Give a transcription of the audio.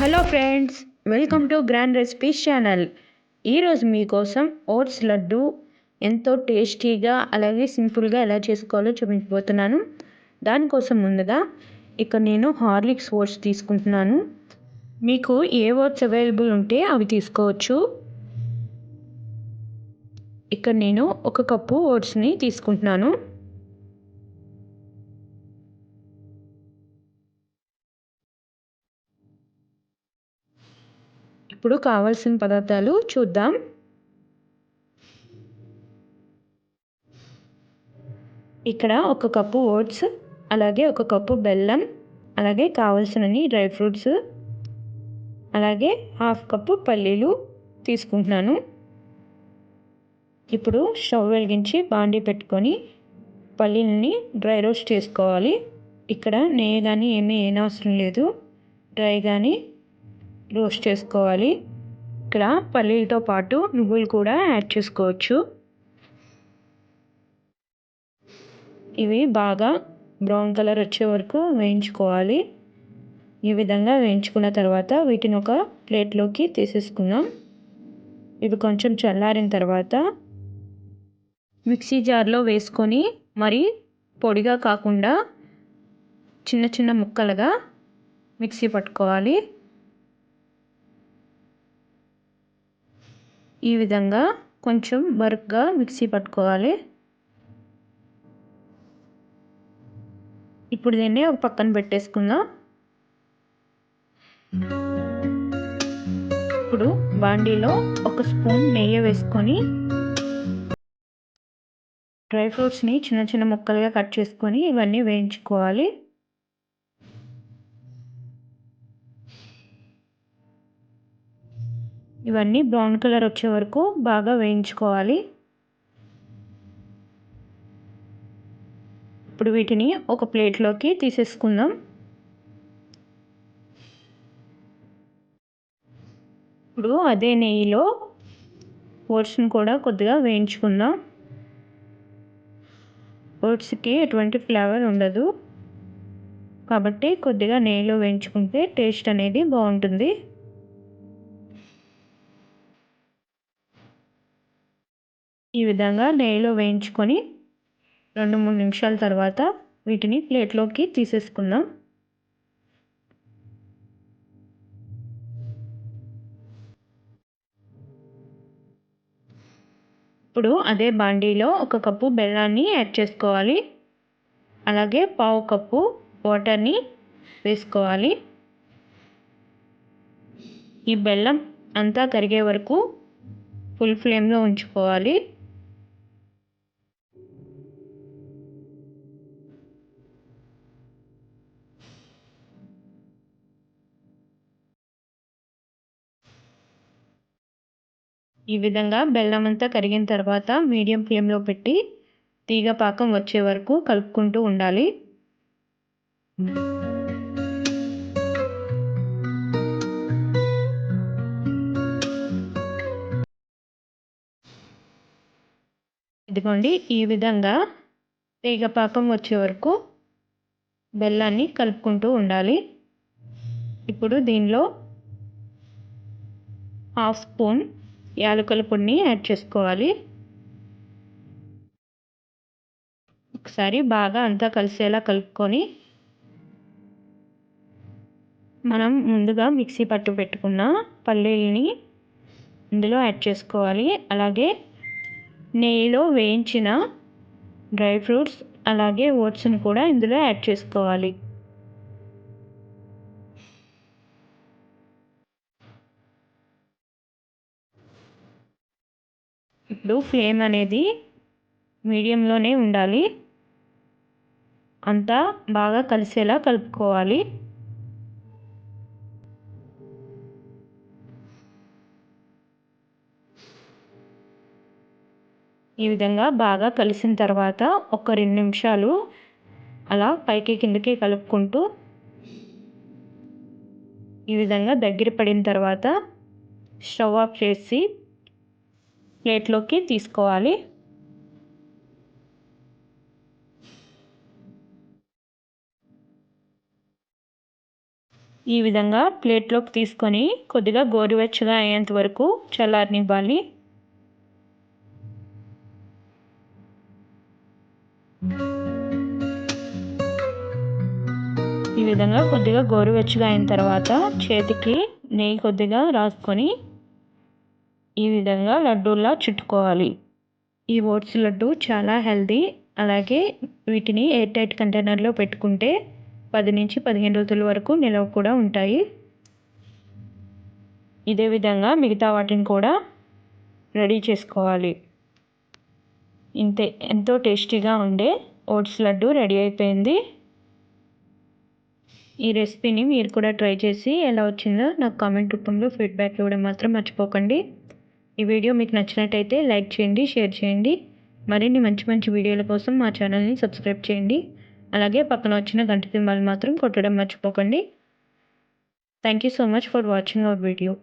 Hello friends, welcome to grand recipes channel. ఈరోజు మీకోసం oats laddu ఎంతో టేస్టీగా అలాగే సింపుల్గా ఎలా చేసుకోవాలో చూపించబోతున్నాను. దానికోసం ముందుగా ఇక్కడ నేను హార్లిక్స్ ఓట్స్ తీసుకుంటున్నాను. మీకు ఏ ఓట్స్ అవైలబుల్ ఉంటే అవి తీసుకోవచ్చు. ఇక్కడ నేను 1 కప్పు ఓట్స్ని తీసుకుంటున్నాను. ఇప్పుడు కావాల్సిన పదార్థాలు చూద్దాం. ఇక్కడ 1 కప్పు ఓట్స్, అలాగే 1 కప్పు బెల్లం, అలాగే కావాల్సినన్ని డ్రై ఫ్రూట్స్, అలాగే 1/2 కప్పు పల్లీలు తీసుకుంటున్నాను. ఇప్పుడు స్టవ్ వెలిగించి బాండీ పెట్టుకొని పల్లీలని డ్రై రోస్ట్ చేసుకోవాలి. ఇక్కడ నెయ్యి కానీ ఏమీ వేయనవసరం లేదు, డ్రైగానే రోస్ట్ చేసుకోవాలి. ఇక్కడ పల్లీలతో పాటు నువ్వులు కూడా యాడ్ చేసుకోవచ్చు. ఇవి బాగా బ్రౌన్ కలర్ వచ్చే వరకు వేయించుకోవాలి. ఈ విధంగా వేయించుకున్న తర్వాత వీటిని ఒక ప్లేట్లోకి తీసేసుకుందాం. ఇవి కొంచెం చల్లారిన తర్వాత మిక్సీ జార్లో వేసుకొని మరి పొడిగా కాకుండా చిన్న చిన్న ముక్కలుగా మిక్సీ పట్టుకోవాలి. ఈ విధంగా కొంచెం బరుగ్గా మిక్సీ పట్టుకోవాలి. ఇప్పుడు దీన్ని ఒక పక్కన పెట్టేసుకుందాం. ఇప్పుడు బాండీలో 1 స్పూన్ నెయ్యి వేసుకొని డ్రై ఫ్రూట్స్ని చిన్న చిన్న ముక్కలుగా కట్ చేసుకొని ఇవన్నీ వేయించుకోవాలి. ఇవన్నీ బ్రౌన్ కలర్ వచ్చే వరకు బాగా వేయించుకోవాలి. ఇప్పుడు వీటిని ఒక ప్లేట్లోకి తీసేసుకుందాం. ఇప్పుడు అదే నెయ్యిలో ఓట్స్ని కూడా కొద్దిగా వేయించుకుందాం. ఓట్స్కి ఎటువంటి ఫ్లేవర్ ఉండదు కాబట్టి కొద్దిగా నెయ్యిలో వేయించుకుంటే టేస్ట్ అనేది బాగుంటుంది. ఈ విధంగా నెయ్యిలో వేయించుకొని 2-3 నిమిషాల తర్వాత వీటిని ప్లేట్లోకి తీసేసుకుందాం. ఇప్పుడు అదే బాండీలో 1 కప్పు బెల్లాన్ని యాడ్ చేసుకోవాలి. అలాగే 1/2 కప్పు వాటర్ని వేసుకోవాలి. ఈ బెల్లం అంతా కరిగే వరకు ఫుల్ ఫ్లేమ్లో ఉంచుకోవాలి. ఈ విధంగా బెల్లం అంతా కరిగిన తర్వాత మీడియం ఫ్లేమ్లో పెట్టి తీగ పాకం వచ్చే వరకు కలుపుకుంటూ ఉండాలి. ఇదిగోండి, ఈ విధంగా తీగ పాకం వచ్చే వరకు బెల్లాన్ని కలుపుకుంటూ ఉండాలి. ఇప్పుడు దీనిలో 1/2 స్పూన్ యాలకుల పొడిని యాడ్ చేసుకోవాలి. ఒకసారి బాగా అంతా కలిసేలా కలుపుకొని మనం ముందుగా మిక్సీ పట్టు పెట్టుకున్న పల్లీలని ఇందులో యాడ్ చేసుకోవాలి. అలాగే నెయ్యిలో వేయించిన డ్రై ఫ్రూట్స్ అలాగే ఓట్స్ని కూడా ఇందులో యాడ్ చేసుకోవాలి. ఇప్పుడు ఫ్లేమ్ అనేది మీడియంలోనే ఉండాలి. అంతా బాగా కలిసేలా కలుపుకోవాలి. ఈ విధంగా బాగా కలిసిన తర్వాత ఒక 2 నిమిషాలు అలా పైకి కిందకి కలుపుకుంటూ ఈ విధంగా దగ్గర పడిన తర్వాత స్టవ్ ఆఫ్ చేసి ప్లేట్లోకి తీసుకోవాలి. ఈ విధంగా ప్లేట్లోకి తీసుకొని కొద్దిగా గోరువెచ్చగా అయ్యేంత వరకు చల్లారనివ్వాలి. ఈ విధంగా కొద్దిగా గోరువెచ్చగా అయిన తర్వాత చేతికి నెయ్యి కొద్దిగా రాసుకొని ఈ విధంగా లడ్డూలా చుట్టుకోవాలి. ఈ ఓట్స్ లడ్డు చాలా హెల్తీ. అలాగే వీటిని ఎయిర్ టైట్ కంటైనర్లో పెట్టుకుంటే 10-15 రోజుల వరకు నిల్వ కూడా ఉంటాయి. ఇదే విధంగా మిగతా వాటిని కూడా రెడీ చేసుకోవాలి. ఇంతే, ఎంతో టేస్టీగా ఉండే ఓట్స్ లడ్డు రెడీ అయిపోయింది. ఈ రెసిపీని మీరు కూడా ట్రై చేసి ఎలా వచ్చిందో నాకు కామెంట్ రూపంలో ఫీడ్బ్యాక్ ఇవ్వడం మాత్రం మర్చిపోకండి. ఈ వీడియో మీకు నచ్చినట్టయితే లైక్ చేయండి, షేర్ చేయండి. మరిన్ని మంచి మంచి వీడియోల కోసం మా ఛానల్ని సబ్స్క్రైబ్ చేయండి. అలాగే పక్కన వచ్చిన గంట సింబల్ మాత్రం కొట్టడం మర్చిపోకండి. Thank you so much for watching our video.